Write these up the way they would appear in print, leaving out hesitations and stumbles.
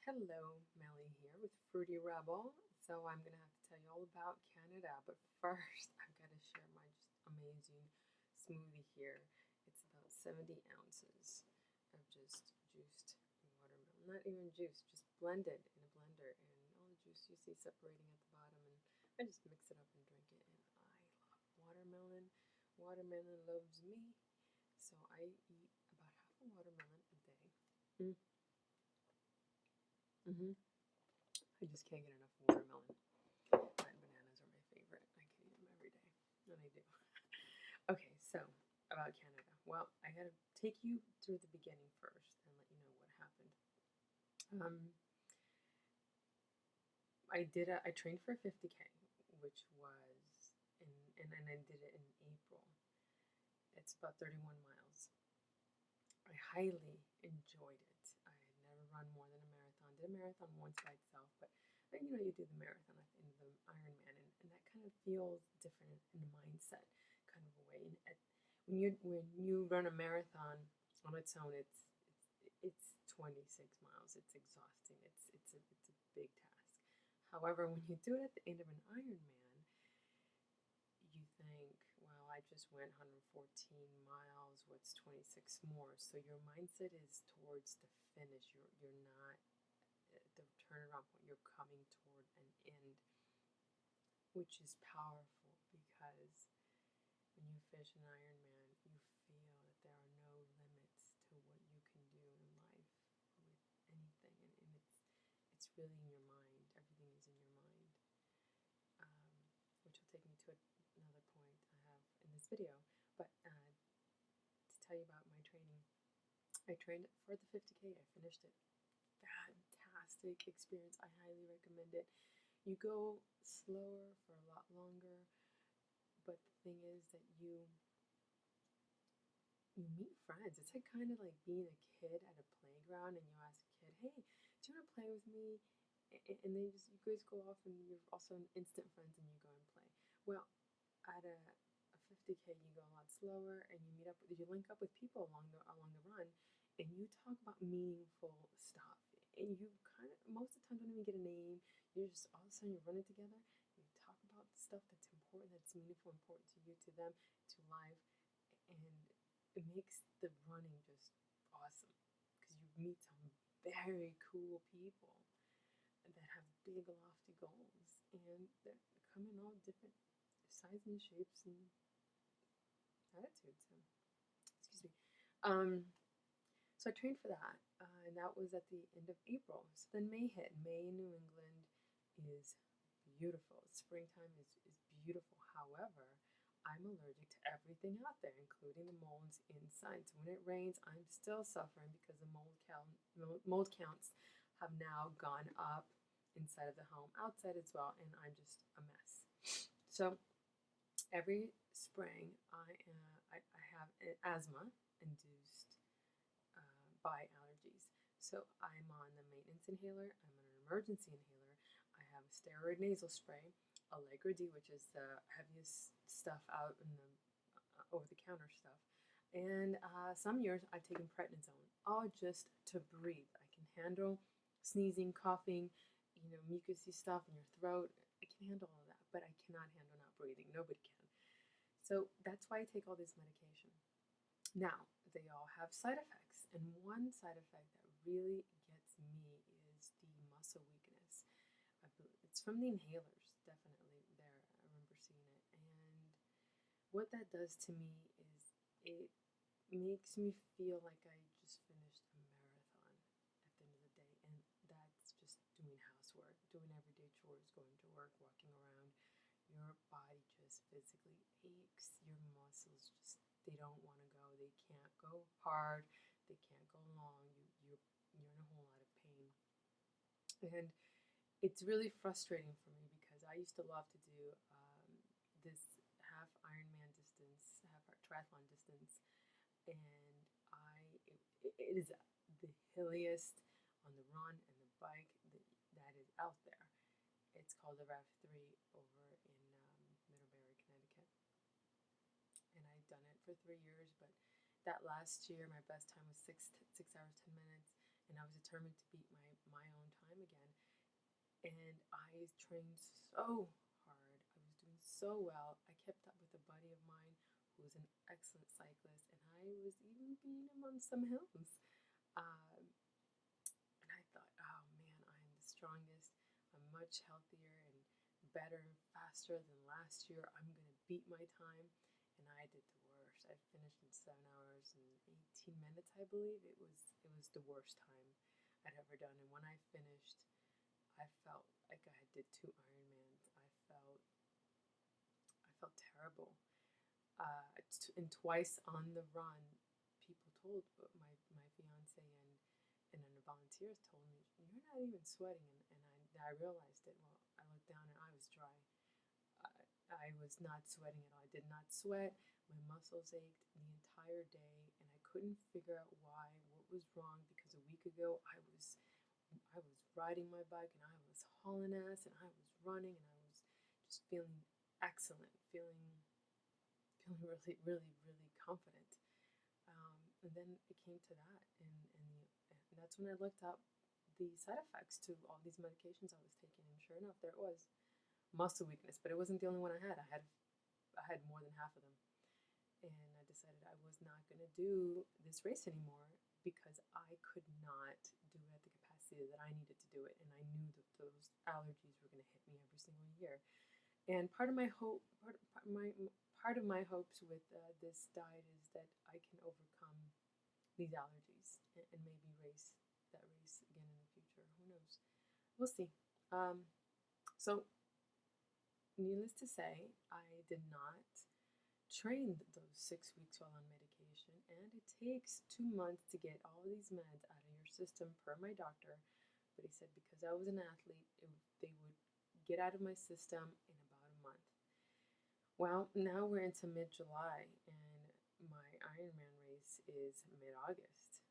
Hello, Melly here with Fruity Rebel. So I'm gonna have to tell you all about Canada, but first I've got to share my just amazing smoothie here. It's about 70 ounces of just juiced watermelon. Not even juice, just blended in a blender, and all the juice you see separating at the bottom, and I just mix it up and drink it. And I love watermelon. Watermelon loves me, so I eat about half a watermelon a day. Mm-hmm. I just can't get enough watermelon. But bananas are my favorite. I can eat them every day, and I do. Okay, so about Canada. Well, I got to take you through the beginning first and let you know what happened. Um, I trained for 50K, which was and I did it in April. It's about 31 miles. I highly enjoyed it. I had never run more than a marathon. Did a marathon once by itself, but you do the marathon at the end of the Ironman, and that kind of feels different in the mindset kind of a way. And when you run a marathon on its own, it's 26 miles. It's exhausting. It's a big task. However, when you do it at the end of an Ironman, you think, well, I just went 114 miles. What's 26 more? So your mindset is towards the finish. You're not at the turnaround point. You're coming toward an end, which is powerful because when you finish an Ironman, you feel that there are no limits to what you can do in life with anything, and it's really in your mind. Everything is in your mind, which will take me to another point I have in this video. But to tell you about my training, I trained for the 50K. I finished it. Fantastic experience. I highly recommend it. You go slower for a lot longer, but the thing is that you meet friends. It's like kind of like being a kid at a playground, and you ask a kid, "Hey, do you want to play with me?" And they just you guys go off, and you're also instant friends, and you go and play. Well, at a 50K, you go a lot slower, and you link up with people along the run, and you talk about meaningful stuff. And you kind of most of the time don't even get a name. You're just all of a sudden you're running together. You talk about stuff that's important, that's meaningful, important to you, to them, to life, and it makes the running just awesome because you meet some very cool people that have big lofty goals, and they're come in all different sizes and shapes and attitudes. So, excuse me. Um, so I trained for that, and that was at the end of April. So then May hit. May in New England is beautiful. Springtime is beautiful. However, I'm allergic to everything out there, including the molds inside. So when it rains, I'm still suffering because the mold counts have now gone up inside of the home, outside as well, and I'm just a mess. So every spring, I have an asthma induced by allergies. So I'm on the maintenance inhaler, I'm on an emergency inhaler, I have a steroid nasal spray, Allegra D, which is the heaviest stuff out in the over the counter stuff. And some years I've taken prednisone, all just to breathe. I can handle sneezing, coughing, mucousy stuff in your throat. I can handle all of that, but I cannot handle not breathing. Nobody can. So that's why I take all this medication. Now, they all have side effects, and one side effect that really gets me is the muscle weakness. It's from the inhalers, definitely there. I remember seeing it. And what that does to me is it makes me feel like I just finished a marathon at the end of the day. And that's just doing housework, doing everyday chores, going to work, walking around. Your body just physically aches. Your muscles just they don't want to go. They can't go hard. They can't go long. You're in a whole lot of pain, and it's really frustrating for me because I used to love to do this half Ironman distance, half triathlon distance, and it is the hilliest on the run and the bike that is out there. It's called the Rev 3 over in Middlebury, Connecticut, and I've done it for 3 years. But that last year, my best time was 6 hours 10 minutes, and I was determined to beat my own time again. And I trained so hard. I was doing so well. I kept up with a buddy of mine who was an excellent cyclist, and I was even beating him on some hills. Um, and I thought, oh man, I am the strongest. I'm much healthier and better and faster than last year. I'm going to beat my time. And I did the worst. I finished in 7 hours and 18 minutes, I believe. It was the worst time I'd ever done. And when I finished, I felt like I did 2 Ironmans. I felt terrible. And twice on the run, people told my fiance and then the volunteers told me, "You're not even sweating." And I realized it. Well, I looked down and I was dry. I was not sweating at all. I did not sweat. My muscles ached the entire day, and I couldn't figure out why, what was wrong. Because a week ago, I was riding my bike and I was hauling ass and I was running and I was just feeling excellent, feeling really, really, really confident. And then it came to that, and that's when I looked up the side effects to all these medications I was taking, and sure enough, there it was, muscle weakness. But it wasn't the only one I had. I had more than half of them, and I decided I was not going to do this race anymore because I could not do it at the capacity that I needed to do it, and I knew that those allergies were going to hit me every single year. And part of my hopes with this diet is that I can overcome these allergies and maybe race that race again in the future. Who knows? We'll see. Um, so, needless to say, I did not train those 6 weeks while on medication, and it takes 2 months to get all these meds out of your system per my doctor. But he said because I was an athlete, they would get out of my system in about a month. Well, now we're into mid-July, and my Ironman race is mid-August.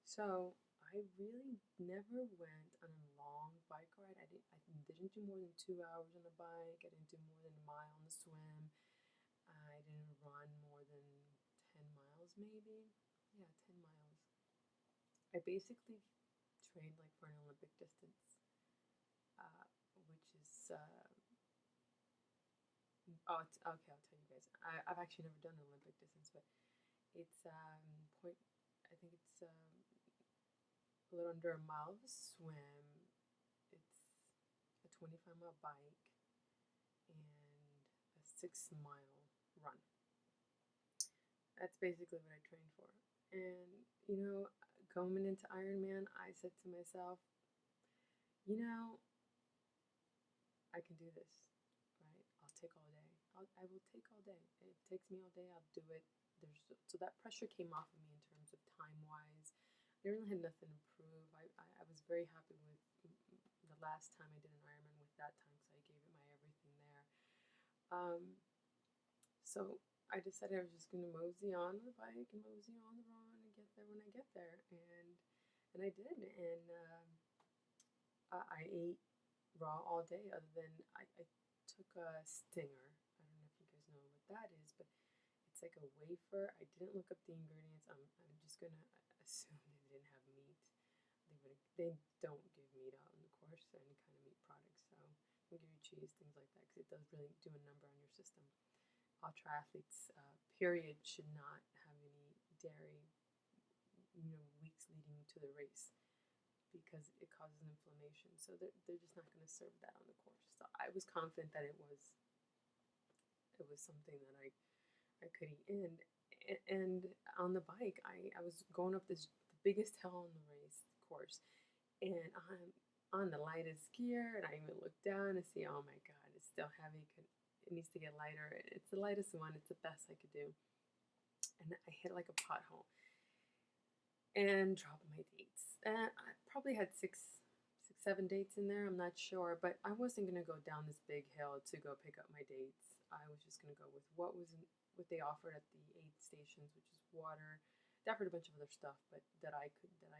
So I really never went on a long bike ride. I didn't do more than 2 hours on a bike. I didn't do more than a mile on the swim. I didn't run more than 10 miles, maybe. Yeah, 10 miles. I basically trained like for an Olympic distance, which is it's okay. I'll tell you guys. I've actually never done an Olympic distance, but it's point. I think it's a little under a mile of a swim. It's a 25-mile bike and a 6-mile run. That's basically what I trained for. And going into Ironman, I said to myself, you know, I can do this, right? I'll take all day. I will take all day. If it takes me all day, I'll do it. So that pressure came off of me in terms of time wise. I really had nothing to prove. I was very happy with the last time I did an Ironman with that time because I gave it my everything there. Um, so I decided I was just going to mosey on the bike and mosey on the run and get there when I get there, and I did. And I ate raw all day. Other than I took a stinger. I don't know if you guys know what that is, but it's like a wafer. I didn't look up the ingredients. I'm just gonna assume they didn't have meat. They don't give meat out in the course or any kind of meat products. So they give you cheese, things like that, because it does really do a number on your system. All triathletes, period, should not have any dairy, weeks leading to the race because it causes inflammation. So they're just not going to serve that on the course. So I was confident that it was something that I could eat. And on the bike, I was going up the biggest hill on the race course, and I'm on the lightest gear, and I even look down and see, oh my god, it's still heavy. It needs to get lighter. It's the lightest one. It's the best I could do. And I hit like a pothole and dropped my dates. I probably had six, 7 dates in there. I'm not sure, but I wasn't gonna go down this big hill to go pick up my dates. I was just gonna go with what they offered at the aid stations, which is water. They offered a bunch of other stuff, but that I could eat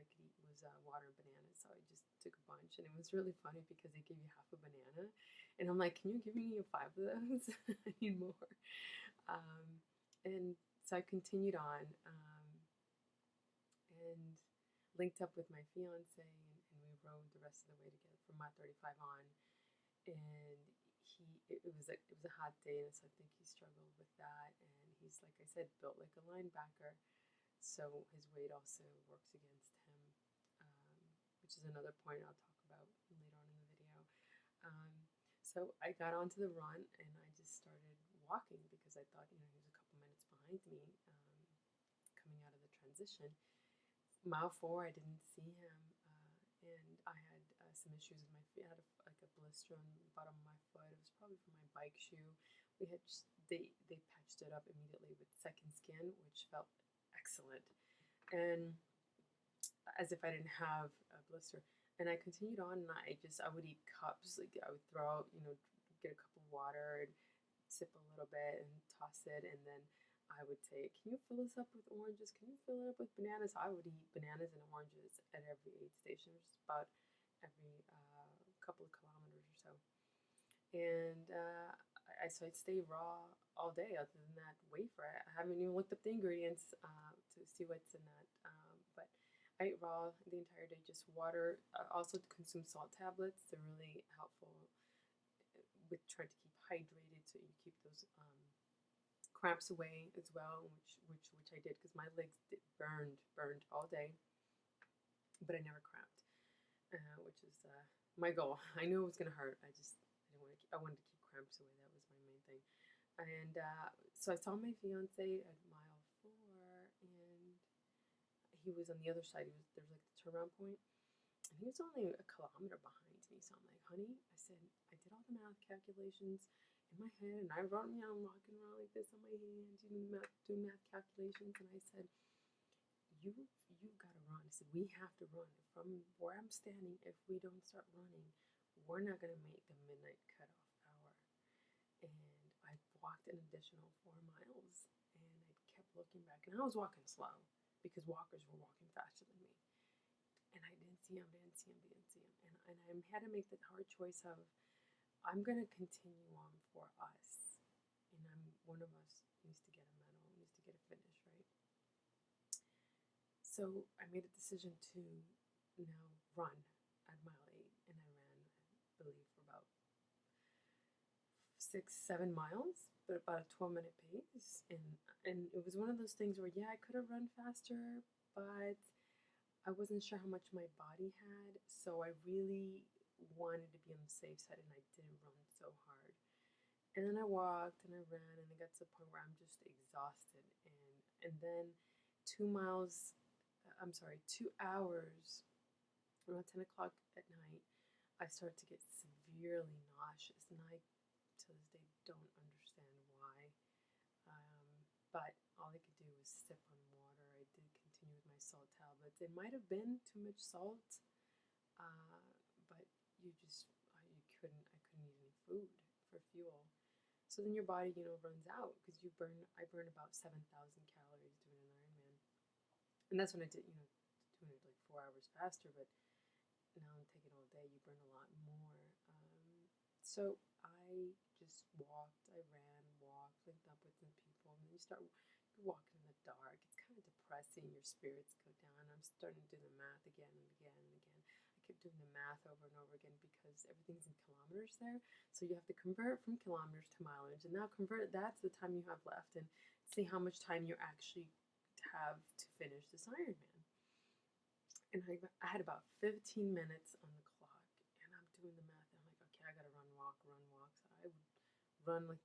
was water and bananas. So I just took a bunch, and it was really funny because they gave you half a banana, and I'm like, can you give me 5 of those? I need more. And so I continued on, and linked up with my fiance, and we rode the rest of the way together from Mile 35 on. And it was a hot day, and so I think he struggled with that. And he's, like I said, built like a linebacker, so his weight also works against him, which is another point I'll talk about later on in the video. Um, so I got onto the run, and I just started walking because I thought, he was a couple minutes behind me, coming out of the transition. Mile 4, I didn't see him, and I had some issues with my feet. I had like a blister on the bottom of my foot. It was probably from my bike shoe. We had just, they patched it up immediately with Second Skin, which felt excellent, and as if I didn't have a blister. And I continued on, and I would eat cups. Like I would throw out, get a cup of water and sip a little bit and toss it, and then I would say, "Can you fill this up with oranges? Can you fill it up with bananas?" I would eat bananas and oranges at every aid station, which is about every couple of kilometers or so. And so I'd stay raw all day. Other than that wafer, I haven't even looked up the ingredients to see what's in that. But I ate raw the entire day, just water. I also consume salt tablets. They're really helpful with trying to keep hydrated, so you keep those cramps away as well, which I did because my legs burned all day, but I never cramped, which is my goal. I knew it was gonna hurt. I wanted to keep cramps away. That was my main thing. And so I saw my fiance at mile 4, and he was on the other side. There was like the turnaround point, and he was only a kilometer behind me. So I'm like, "Honey," I said, "I did all the math calculations in my head, and I'm walking around like this on my hands, doing math calculations." And I said, "You gotta run." I said, "We have to run. From where I'm standing, if we don't start running, we're not gonna make the midnight cutoff hour." And I walked an additional 4 miles, and I kept looking back, and I was walking slow because walkers were walking faster than me. And I didn't see him, didn't see him, didn't see him. And I had to make the hard choice of, I'm going to continue on for us. And one of us needs to get a medal, needs to get a finish, right? So I made a decision to now run at mile 8. And I ran, I believe, for about 6-7 miles, but about a 12-minute pace. And it was one of those things where, yeah, I could have run faster, but I wasn't sure how much my body had, so I really wanted to be on the safe side, and I didn't run so hard. And then I walked and I ran, and it got to the point where I'm just exhausted. And then 2 miles, I'm sorry, 2 hours, around 10 o'clock at night, I started to get severely nauseous, and I, to this day, don't understand why. But all I could do was sip on water. I did continue with my salt tablets. It might have been too much salt, but I couldn't eat any food for fuel. So then your body, runs out because I burn about 7,000 calories doing an Ironman. And that's when I did, doing it like 4 hours faster, but now I'm taking all day, you burn a lot more. So I just walked, I ran, walked, linked up with some people, and then you're walking in the dark. It's kind of depressing. Your spirits go down. I'm starting to do the math again and again and again. I kept doing the math over and over again because everything's in kilometers there. So you have to convert from kilometers to mileage, and now convert that to the time you have left and see how much time you actually have to finish this Ironman. And I had about 15 minutes on the clock, and I'm doing the math, and I'm like, okay, I gotta run, walk, run, walk. So I would run like,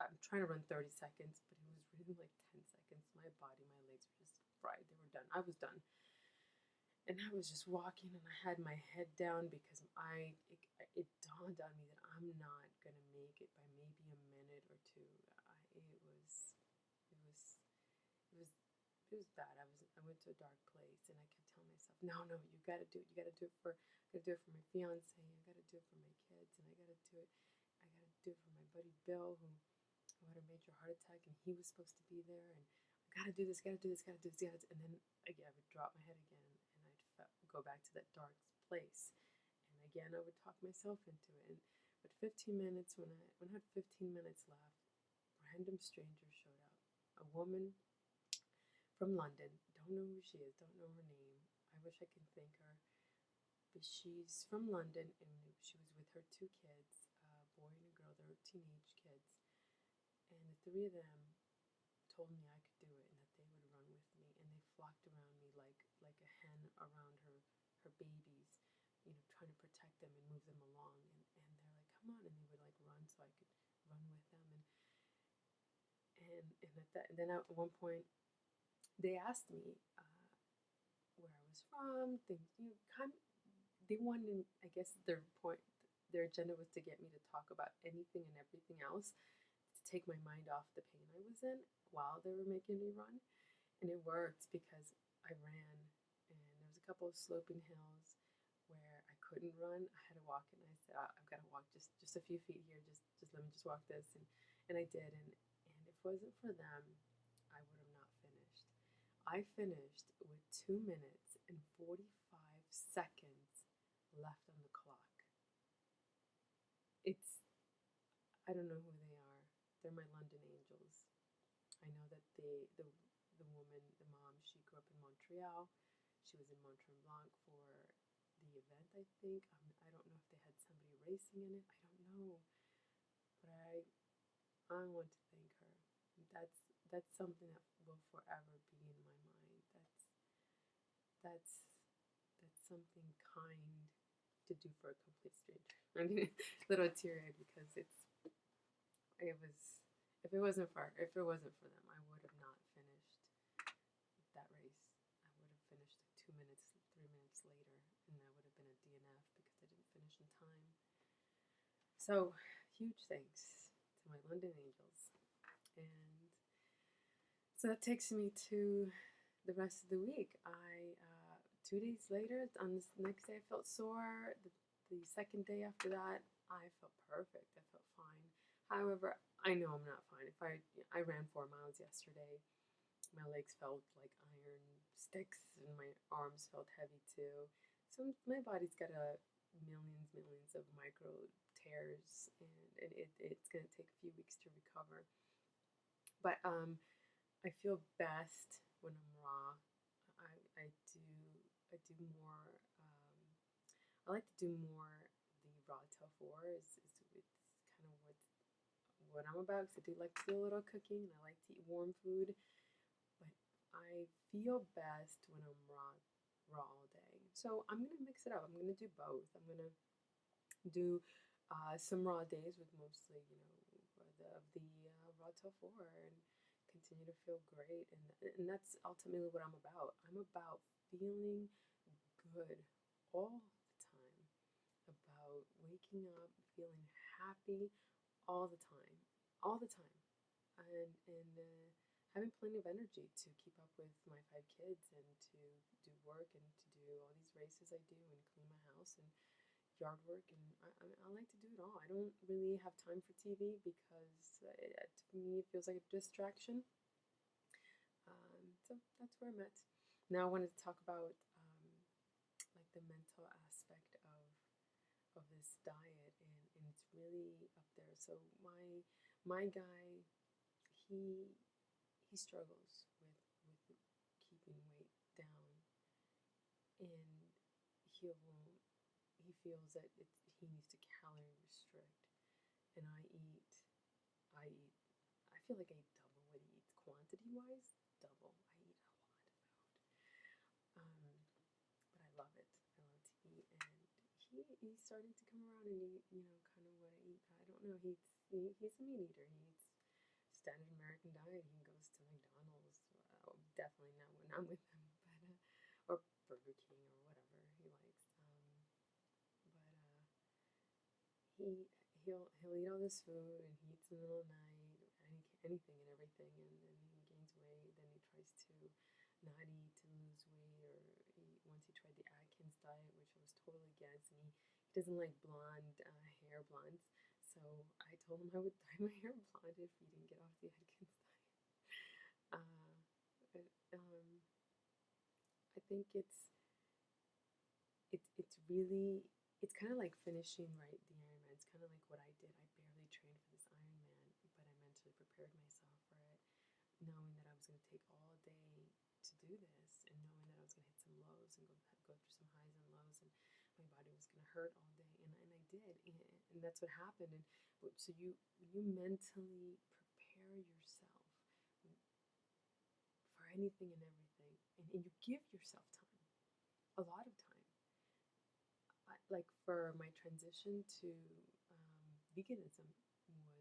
I'm trying to run 30 seconds, but it was really like 10 seconds. My body, my legs were just fried. They were done. I was done. And I was just walking, and I had my head down because it dawned on me that I'm not gonna make it by maybe a minute or two. It was it was it was bad. I went to a dark place, and I kept telling myself, no, you gotta do it. You gotta do it for my fiance. I gotta do it for my kids, and I gotta do it. I gotta do it for my buddy Bill, who had a major heart attack, and he was supposed to be there. And I gotta do this. Gotta do this. Gotta do this. And then again, I would drop my head again, and I'd go back to that dark place. And again, I would talk myself into it. But 15 minutes, when I had 15 minutes left, a random stranger showed up. A woman from London. Don't know who she is. Don't know her name. I wish I could thank her. But she's from London, and she was with her two kids, a boy and a girl. They were teenage kids, and the three of them told me I could do it and that they would run with me. And they flocked around me like a hen around her babies, trying to protect them and move them along. And they're like, come on, and they would like run so I could run with them. And then at one point they asked me where I was from, things, they wanted, I guess their agenda was to get me to talk about anything and everything else, to take my mind off the pain I was in while they were making me run. And it worked because I ran, and there was a couple of sloping hills where I couldn't run. I had to walk, and I said, I've got to walk just a few feet here. Just let me just walk this, and I did. And if it wasn't for them, I would have not finished. I finished with 2 minutes and 45 seconds left on the clock. It's I don't know who they are. They're my London angels. I know that the woman, the mom, she grew up in Montreal. She was in Mont Tremblant for the event, I think. I don't know if they had somebody racing in it. I don't know, but I want to thank her. That's something that will forever be in my mind. That's that's something kind to do for a complete stranger. I'm getting a little teary-eyed because it was if it wasn't for them, I would have not finished that race. I would have finished like 2 minutes, 3 minutes later, and I would have been a DNF because I didn't finish in time. So huge thanks to my London Angels. And so that takes me to the rest of the week. 2 days later, on this next day, I felt sore. The second day after that, I felt perfect. I felt fine. However, I know I'm not fine. I ran 4 miles yesterday, my legs felt like iron sticks, and my arms felt heavy too. So my body's got millions of micro tears, and it's gonna take a few weeks to recover. But I feel best when I'm raw. I do more. I like to do more the raw tofu. It's kind of what I'm about, because I do like to do a little cooking and I like to eat warm food. But I feel best when I'm raw all day. So I'm gonna mix it up. I'm gonna do both. I'm gonna do some raw days with mostly, the raw tofu, and continue to feel great. And that's ultimately what I'm about. I'm about feeling good all the time, about waking up feeling happy all the time, and having plenty of energy to keep up with my 5 kids and to do work and to do all these races I do and clean my house and yard work. And I like to do it all. I don't really have time for TV because to me it feels like a distraction. So that's where I'm at. Now I wanted to talk about like the mental aspect of this diet, and it's really up there. So my guy, he struggles with keeping weight down, and he'll he feels that he needs to calorie restrict. And I eat I feel like I eat double what he eats, quantity wise, double. I eat a lot of food. But I love it. I love to eat, and he's starting to come around and eat, kind of what I eat. I don't know. He's a meat eater. He eats standard American diet. He goes to McDonald's. Definitely not when I'm with him, or Burger King or whatever he likes. But he'll eat all this food, and he eats in the middle of the night, anything and everything, and then he gains weight. Then he tries to not eat to lose weight, or once he tried the Atkins diet, which I was totally against, and he doesn't like blonde hair blondes. So I told him I would dye my hair blonde if he didn't get off the Atkins diet. But I think it's really, it's kind of like finishing right the Ironman. It's kind of like what I did. I barely trained for this Ironman, but I mentally prepared myself for it, knowing that I was going to take all day to do this, and knowing that I was going to hit some lows and go hurt all day, and I did, and that's what happened. And so you mentally prepare yourself for anything and everything, and you give yourself time, a lot of time. Like for my transition to veganism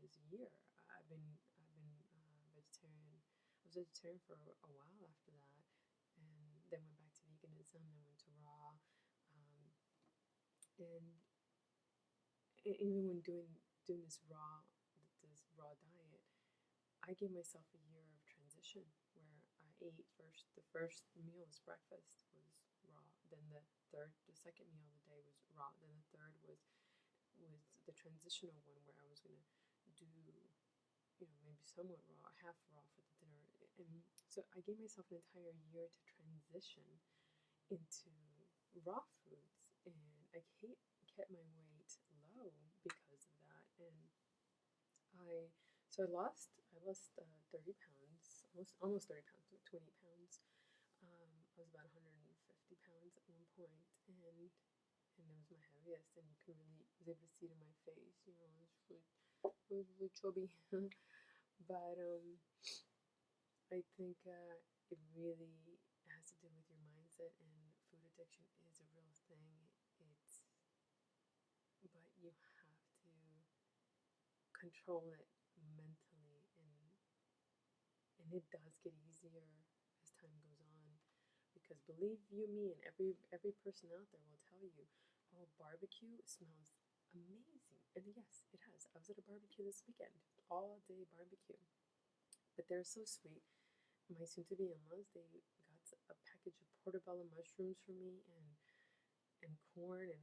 was a year. I've been vegetarian. I was vegetarian for a while after that, and then went back to veganism. Then went to raw, and even when doing this raw diet, I gave myself a year of transition where I ate first. The first meal was breakfast was raw. Then the second meal of the day was raw. Then the third was the transitional one where I was gonna do, maybe somewhat raw, half raw for the dinner. And so I gave myself an entire year to transition into raw foods, and I kept my weight low because of that. And I I lost 30 pounds, almost 30 pounds, 28 pounds. I was about 150 pounds at one point, and it was my heaviest, and you can really was able to see it in my face. It was really chubby. But I think it really has to do with your mindset, and food addiction is a real thing. But you have to control it mentally, and it does get easier as time goes on, because believe you me, and every person out there will tell you, oh, barbecue smells amazing. And yes, it has. I was at a barbecue this weekend, all day barbecue, but they're so sweet. My soon-to-be in-laws, they got a package of portobello mushrooms for me, and corn, and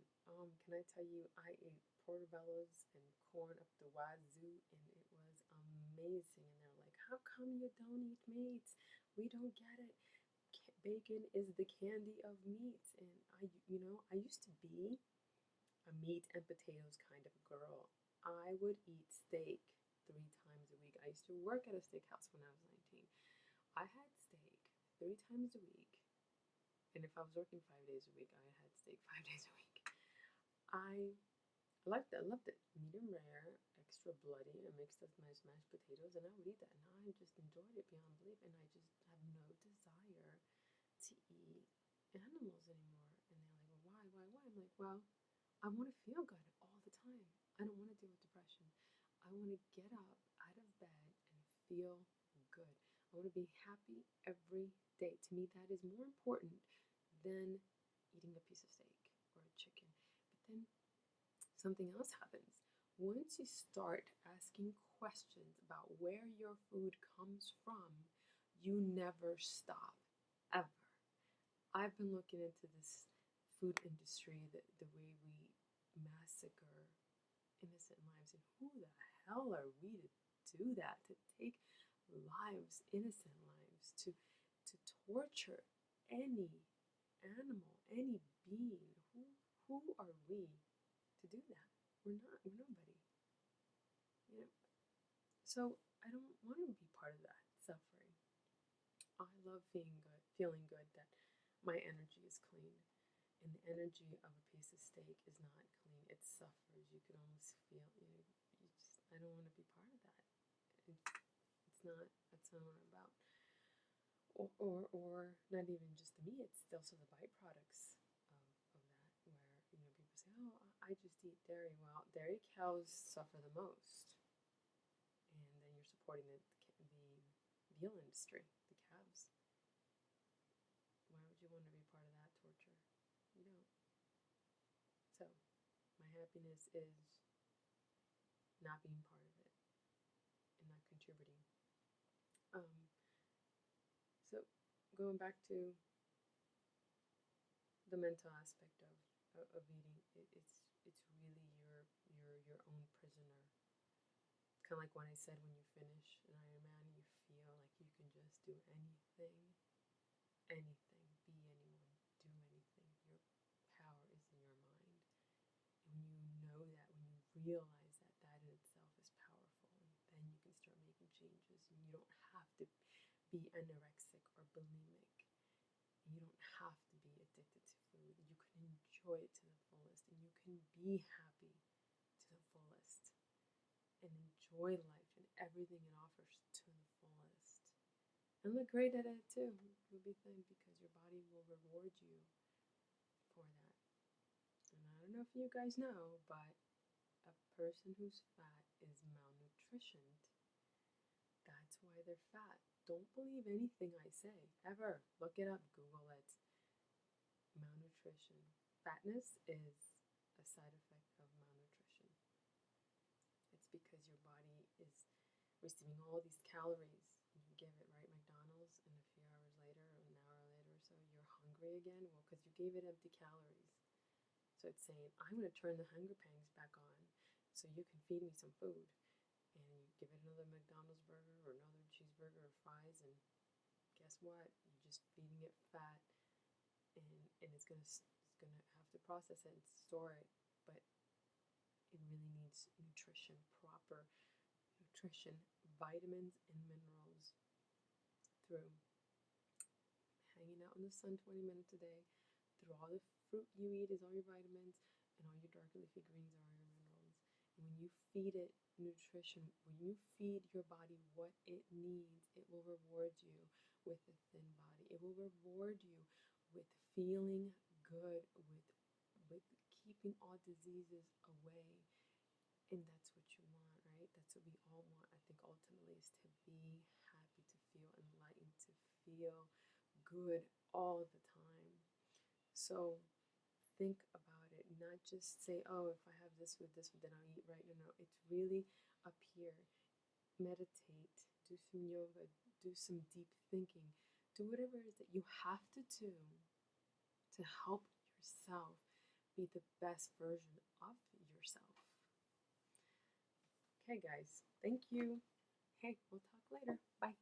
can I tell you, I ate portobellos and corn up the wazoo, and it was amazing. And they're like, how come you don't eat meat? We don't get it. Bacon is the candy of meat. And I used to be a meat and potatoes kind of girl. I would eat steak 3 times a week. I used to work at a steakhouse when I was 19. I had steak 3 times a week, and if I was working 5 days a week, I had steak 5 days a week. I liked it. I loved it. Medium rare, extra bloody, and mixed with my mashed potatoes, and I would eat that. And I just enjoyed it beyond belief, and I just have no desire to eat animals anymore. And they're like, well, why? I'm like, well, I want to feel good all the time. I don't want to deal with depression. I want to get up out of bed and feel good. I want to be happy every day. To me, that is more important than eating a piece of steak or a chicken. But then something else happens. Once you start asking questions about where your food comes from, you never stop, ever. I've been looking into this food industry, the way we massacre innocent lives, and who the hell are we to do that? To take lives, innocent lives, to torture any animal, any being. Who are we to do that? We're not. We're nobody. You know. So I don't want to be part of that suffering. I love feeling good that my energy is clean, and the energy of a piece of steak is not clean. It suffers. You can almost feel. You just. I don't want to be part of that. It's not. That's not what I'm about. Or not even just the meat. It's also the byproducts of that, where people say, oh, I just eat dairy. Well, dairy cows suffer the most, and then you're supporting the veal industry, the calves. Why would you want to be part of that torture? You don't. So my happiness is not being part of it and not contributing. So going back to the mental aspect of eating, it's really your own prisoner. Kind of like when I said, when you finish an Ironman, you feel like you can just do anything, anything, be anyone, do anything. Your power is in your mind. And when you know that, when you realize that, that in itself is powerful, and then you can start making changes. And you don't have to be anorexic or bulimic. And you don't have to be addicted to food. You can enjoy it to the fullest, and you can be happy to the fullest and enjoy life and everything it offers to the fullest. And look great at it too. You'll be thin because your body will reward you for that. And I don't know if you guys know, but a person who's fat is malnutritioned. That's why they're fat. Don't believe anything I say, ever. Look it up, Google it. Malnutrition. Fatness is a side effect of malnutrition. It's because your body is receiving all these calories. You give it, right, McDonald's, and a few hours later, or an hour later or so, you're hungry again. Well, because you gave it empty calories. So it's saying, I'm going to turn the hunger pangs back on so you can feed me some food. And you give it another McDonald's burger or another cheeseburger or fries, and guess what? You're just feeding it fat, and it's gonna have to process it and store it, but it really needs nutrition, proper nutrition, vitamins and minerals through hanging out in the sun 20 minutes a day, through all the fruit you eat is all your vitamins, and all your dark leafy greens are all your minerals. And when you feed it nutrition, when you feed your body what it needs, it will reward you with a thin body. It will reward you with feeling good, with keeping all diseases away. And that's what you want, right? That's what we all want, I think, ultimately, is to be happy, to feel enlightened, to feel good all the time. So think about it, not just say, oh, if I have this with this, then I'll eat right. No, no, it's really up here. Meditate, do some yoga, do some deep thinking, do whatever it is that you have to do to help yourself be the best version of yourself. Okay, guys, thank you. Hey, we'll talk later. Bye.